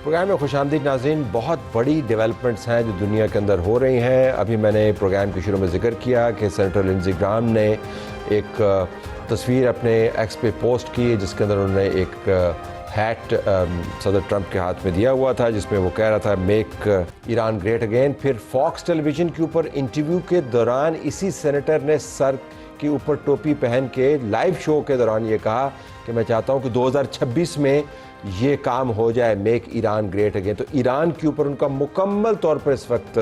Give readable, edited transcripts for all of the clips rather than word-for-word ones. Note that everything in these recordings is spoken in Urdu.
پروگرام میں خوش آمدید ناظرین. بہت بڑی ڈیولپمنٹس ہیں جو دنیا کے اندر ہو رہی ہیں. ابھی میں نے پروگرام کے شروع میں ذکر کیا کہ سینیٹر لنزی گرام نے ایک تصویر اپنے ایکس پہ پوسٹ کی جس کے اندر انہوں نے ایک ہیٹ صدر ٹرمپ کے ہاتھ میں دیا ہوا تھا جس میں وہ کہہ رہا تھا میک ایران گریٹ اگین. پھر فاکس ٹیلی ویژن کے اوپر انٹرویو کے دوران اسی سینیٹر نے سر کے اوپر ٹوپی پہن کے لائیو شو کے دوران یہ کہا کہ میں چاہتا ہوں کہ 2026 میں یہ کام ہو جائے، میک ایران گریٹ اگین. تو ایران کے اوپر ان کا مکمل طور پر اس وقت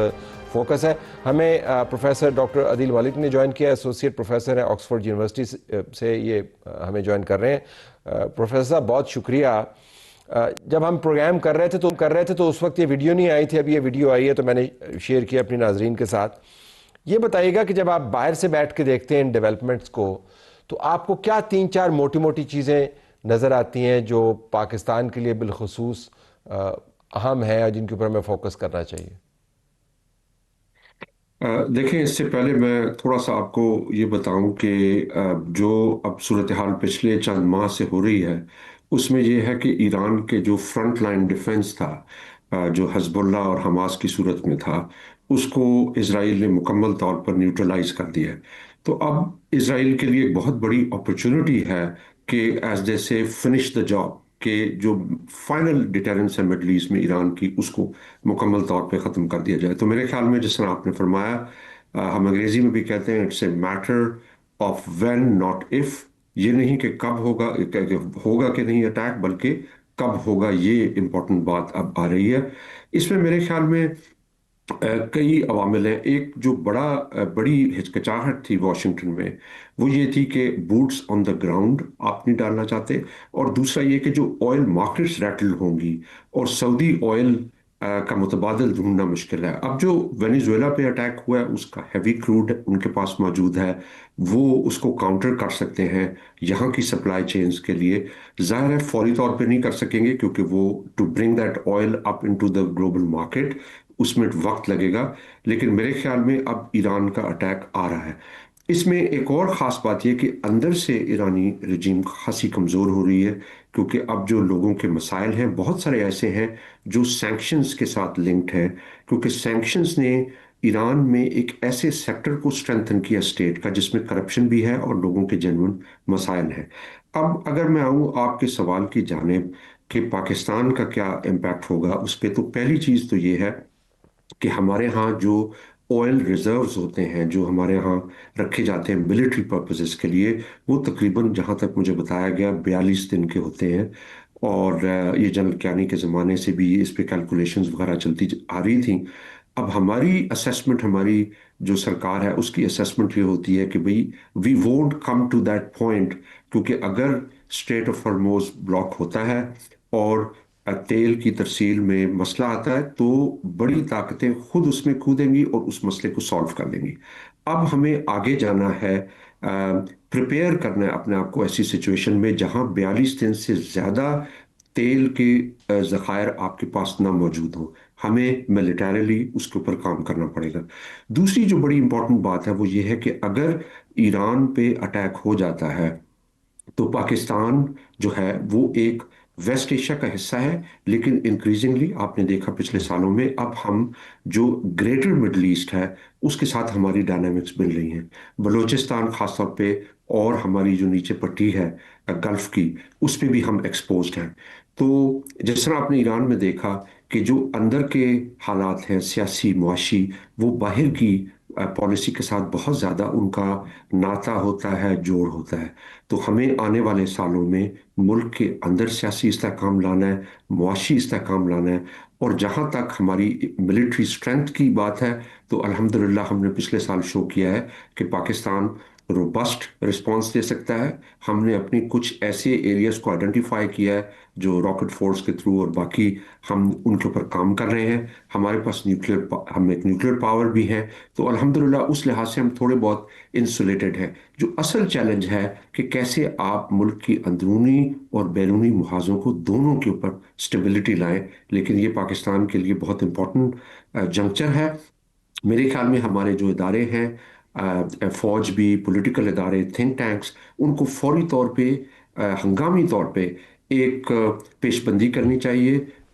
فوکس ہے. ہمیں پروفیسر ڈاکٹر عدیل مالک نے جوائن کیا، ایسوسیٹ پروفیسر ہیں آکسفورڈ یونیورسٹی سے، یہ ہمیں جوائن کر رہے ہیں. پروفیسر صاحب بہت شکریہ. جب ہم پروگرام کر رہے تھے تو اس وقت یہ ویڈیو نہیں آئی تھی، اب یہ ویڈیو آئی ہے تو میں نے شیئر کیا اپنی ناظرین کے ساتھ. یہ بتائیے گا کہ جب آپ باہر سے بیٹھ کے دیکھتے ہیں ان ڈیولپمنٹس کو تو آپ کو کیا 3-4 موٹی چیزیں نظر آتی ہیں جو پاکستان کے لیے بالخصوص اہم ہیں اور جن کے اوپر ہمیں فوکس کرنا چاہیے؟ دیکھیں، اس سے پہلے میں تھوڑا سا آپ کو یہ بتاؤں کہ جو اب صورتحال پچھلے چند ماہ سے ہو رہی ہے اس میں یہ ہے کہ ایران کے جو فرنٹ لائن ڈیفنس تھا، جو حزب اللہ اور حماس کی صورت میں تھا، اس کو اسرائیل نے مکمل طور پر نیوٹرلائز کر دیا ہے. تو اب اسرائیل کے لیے ایک بہت بڑی اپرچونٹی ہے کہ ایز دے سے فنش دا جاب، کہ جو فائنل ڈیٹرنس ہے مڈل ایسٹ میں ایران کی، اس کو مکمل طور پہ ختم کر دیا جائے. تو میرے خیال میں جس طرح آپ نے فرمایا، ہم انگریزی میں بھی کہتے ہیں it's a matter of when not if. یہ نہیں کہ کب ہوگا، ہوگا کہ نہیں اٹیک، بلکہ کب ہوگا، یہ امپورٹنٹ بات اب آ رہی ہے. اس میں میرے خیال میں کئی عوامل ہیں. ایک جو بڑی ہچکچاہٹ تھی واشنگٹن میں، وہ یہ تھی کہ بوٹس آن دا گراؤنڈ آپ نہیں ڈالنا چاہتے، اور دوسرا یہ کہ جو آئل مارکیٹس ریٹل ہوں گی اور سعودی آئل کا متبادل ڈھونڈنا مشکل ہے. اب جو وینیزویلا پہ اٹیک ہوا ہے اس کا ہیوی کروڈ ان کے پاس موجود ہے، وہ اس کو کاؤنٹر کر سکتے ہیں یہاں کی سپلائی چینز کے لیے. ظاہر ہے فوری طور پہ نہیں کر سکیں گے کیونکہ وہ to bring that oil up into the global market اس میں وقت لگے گا، لیکن میرے خیال میں اب ایران کا اٹیک آ رہا ہے. اس میں ایک اور خاص بات یہ کہ اندر سے ایرانی رجیم خاصی کمزور ہو رہی ہے، کیونکہ اب جو لوگوں کے مسائل ہیں بہت سارے ایسے ہیں جو سینکشنز کے ساتھ لنکڈ ہیں، کیونکہ سینکشنز نے ایران میں ایک ایسے سیکٹر کو سٹرینتھن کیا اسٹیٹ کا جس میں کرپشن بھی ہے اور لوگوں کے جینوئن مسائل ہیں. اب اگر میں آؤں آپ کے سوال کی جانب کہ پاکستان کا کیا امپیکٹ ہوگا اس پہ، تو پہلی چیز تو یہ ہے کہ ہمارے ہاں جو آئل ریزروز ہوتے ہیں جو ہمارے ہاں رکھے جاتے ہیں ملٹری پرپزز کے لیے، وہ تقریباً جہاں تک مجھے بتایا گیا 42 دن کے ہوتے ہیں. اور یہ جنرل کیانی کے زمانے سے بھی اس پہ کیلکولیشنز وغیرہ چلتی آ رہی تھیں. اب ہماری اسیسمنٹ، ہماری جو سرکار ہے اس کی اسیسمنٹ یہ ہوتی ہے کہ بھئی we won't come to that point, کیونکہ اگر اسٹریٹ آف ہارموز بلاک ہوتا ہے اور تیل کی ترسیل میں مسئلہ آتا ہے تو بڑی طاقتیں خود اس میں کودیں گی اور اس مسئلے کو سالو کر دیں گی. اب ہمیں آگے جانا ہے، پریپیئر کرنا ہے اپنے آپ کو ایسی سچویشن میں جہاں 42 دن سے زیادہ تیل کے ذخائر آپ کے پاس نہ موجود ہوں. ہمیں ملیٹریلی اس کے اوپر کام کرنا پڑے گا. دوسری جو بڑی امپورٹنٹ بات ہے وہ یہ ہے کہ اگر ایران پہ اٹیک ہو جاتا ہے تو پاکستان جو ہے وہ ایک ویسٹ ایشیا کا حصہ ہے، لیکن انکریزنگلی آپ نے دیکھا پچھلے سالوں میں اب ہم جو گریٹر مڈل ایسٹ ہے اس کے ساتھ ہماری ڈائنامکس بن رہی ہیں. بلوچستان خاص طور پہ اور ہماری جو نیچے پٹی ہے گلف کی، اس پہ بھی ہم ایکسپوزڈ ہیں. تو جس طرح آپ نے ایران میں دیکھا کہ جو اندر کے حالات ہیں سیاسی معاشی، وہ باہر کی پالیسی کے ساتھ بہت زیادہ ان کا ناتا ہوتا ہے، جوڑ ہوتا ہے. تو ہمیں آنے والے سالوں میں ملک کے اندر سیاسی استحکام لانا ہے، معاشی استحکام لانا ہے. اور جہاں تک ہماری ملٹری سٹرینتھ کی بات ہے تو الحمدللہ ہم نے پچھلے سال شو کیا ہے کہ پاکستان روبسٹ رسپانس دے سکتا ہے. ہم نے اپنی کچھ ایسے ایریاز کو آئیڈینٹیفائی کیا ہے جو راکٹ فورس کے تھرو، اور باقی ہم ان کے اوپر کام کر رہے ہیں. ہمارے پاس ہم ایک نیوکلیر پاور بھی ہیں، تو الحمدللہ اس لحاظ سے ہم تھوڑے بہت انسولیٹڈ ہیں. جو اصل چیلنج ہے کہ کیسے آپ ملک کی اندرونی اور بیرونی محاذوں کو دونوں کے اوپر سٹیبلٹی لائیں. لیکن یہ پاکستان کے لیے بہت امپورٹنٹ جنکچر ہے. میرے خیال میں ہمارے جو ادارے ہیں، فوج بھی، پولیٹیکل ادارے، تھنک ٹینکس، ان کو فوری طور پہ ہنگامی طور پہ ایک پیش بندی کرنی چاہیے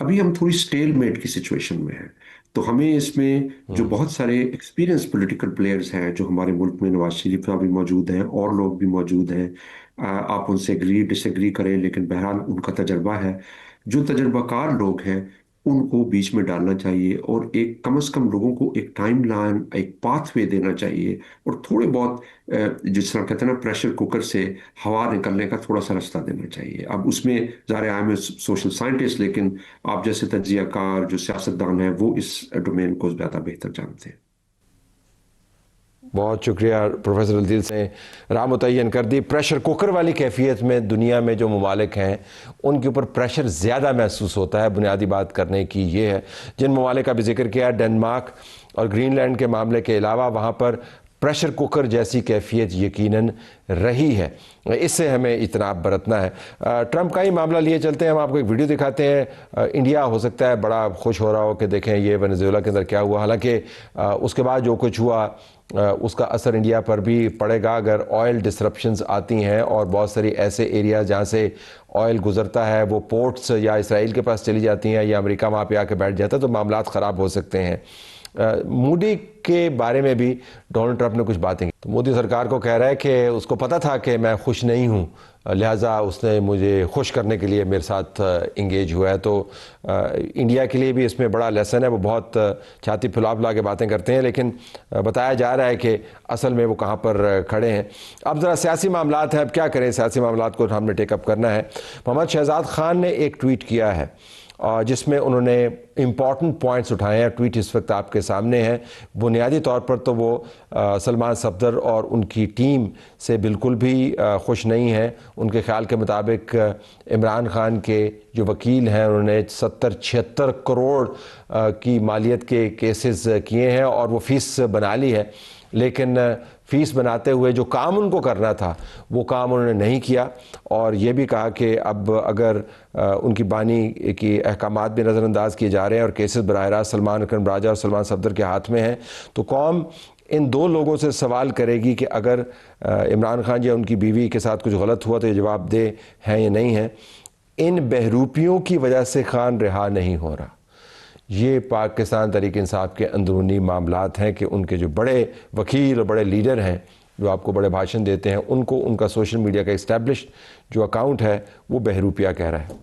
ابھی ہم تھوڑی سٹیل میٹ کی سچویشن میں ہیں. تو ہمیں اس میں جو بہت سارے ایکسپیرینس پولیٹیکل پلیئرز ہیں جو ہمارے ملک میں، نواز شریف صاحب بھی موجود ہیں اور لوگ بھی موجود ہیں، آپ ان سے ایگری ڈس ایگری کریں لیکن بہرحال ان کا تجربہ ہے. جو تجربہ کار لوگ ہیں ان کو بیچ میں ڈالنا چاہیے، اور ایک کم از کم لوگوں کو ایک ٹائم لائن، ایک پاتھ وے دینا چاہیے، اور تھوڑے بہت جس طرح کہتے ہیں نا پریشر کوکر سے ہوا نکلنے کا تھوڑا سا راستہ دینا چاہیے. اب اس میں ظاہر ہے میں سوشل سائنٹسٹ، لیکن آپ جیسے تجزیہ کار جو سیاستدان ہیں وہ اس ڈومین کو زیادہ بہتر جانتے ہیں. بہت شکریہ پروفیسر الدیل سے راہ متعین کر دی. پریشر کوکر والی کیفیت میں دنیا میں جو ممالک ہیں ان کے اوپر پریشر زیادہ محسوس ہوتا ہے. بنیادی بات کرنے کی یہ ہے، جن ممالک کا بھی ذکر کیا، ڈنمارک اور گرین لینڈ کے معاملے کے علاوہ وہاں پر پریشر کوکر جیسی کیفیت یقیناً رہی ہے. اس سے ہمیں اجتناب برتنا ہے. ٹرمپ کا ہی معاملہ لیے چلتے ہیں، ہم آپ کو ایک ویڈیو دکھاتے ہیں. انڈیا ہو سکتا ہے بڑا خوش ہو رہا ہو کہ دیکھیں یہ ونیزویلا کے اندر کیا ہوا، حالانکہ اس کے بعد جو کچھ ہوا اس کا اثر انڈیا پر بھی پڑے گا. اگر آئل ڈسرپشنز آتی ہیں اور بہت ساری ایسے ایریاز جہاں سے آئل گزرتا ہے وہ پورٹس یا اسرائیل کے پاس چلی جاتی ہیں یا امریکہ وہاں پہ آ کے بیٹھ جاتا ہے، تو معاملات خراب ہو سکتے ہیں. مودی کے بارے میں بھی ڈونلڈ ٹرمپ نے کچھ باتیں کی. تو مودی سرکار کو کہہ رہا ہے کہ اس کو پتہ تھا کہ میں خوش نہیں ہوں، لہٰذا اس نے مجھے خوش کرنے کے لیے میرے ساتھ انگیج ہوا ہے. تو انڈیا کے لیے بھی اس میں بڑا لیسن ہے. وہ بہت چھاتی پھلا پھلا کے باتیں کرتے ہیں، لیکن بتایا جا رہا ہے کہ اصل میں وہ کہاں پر کھڑے ہیں. اب ذرا سیاسی معاملات ہیں، اب کیا کریں، سیاسی معاملات کو ہم نے ٹیک اپ کرنا ہے. محمد شہزاد خان نے ایک ٹویٹ کیا ہے جس میں انہوں نے امپورٹنٹ پوائنٹس اٹھائے ہیں. ٹویٹ اس وقت آپ کے سامنے ہے. بنیادی طور پر تو وہ سلمان صفدر اور ان کی ٹیم سے بالکل بھی خوش نہیں ہیں. ان کے خیال کے مطابق عمران خان کے جو وکیل ہیں انہوں نے 70-76 کروڑ کی مالیت کے کیسز کیے ہیں اور وہ فیس بنا لی ہے، لیکن فیس بناتے ہوئے جو کام ان کو کرنا تھا وہ کام انہوں نے نہیں کیا. اور یہ بھی کہا کہ اب اگر ان کی بانی کی احکامات بھی نظر انداز کیے جا رہے ہیں اور کیسز براہ راست سلمان اکرم راجہ اور سلمان صفدر کے ہاتھ میں ہیں، تو قوم ان دو لوگوں سے سوال کرے گی کہ اگر عمران خان یا ان کی بیوی کے ساتھ کچھ غلط ہوا تو یہ جواب دہ ہیں یا نہیں ہیں. ان بہروپیوں کی وجہ سے خان رہا نہیں ہو رہا. یہ پاکستان تحریک انصاف کے اندرونی معاملات ہیں کہ ان کے جو بڑے وکیل اور بڑے لیڈر ہیں جو آپ کو بڑے بھاشن دیتے ہیں، ان کو ان کا سوشل میڈیا کا اسٹیبلشڈ جو اکاؤنٹ ہے وہ بہروپیہ کہہ رہا ہے.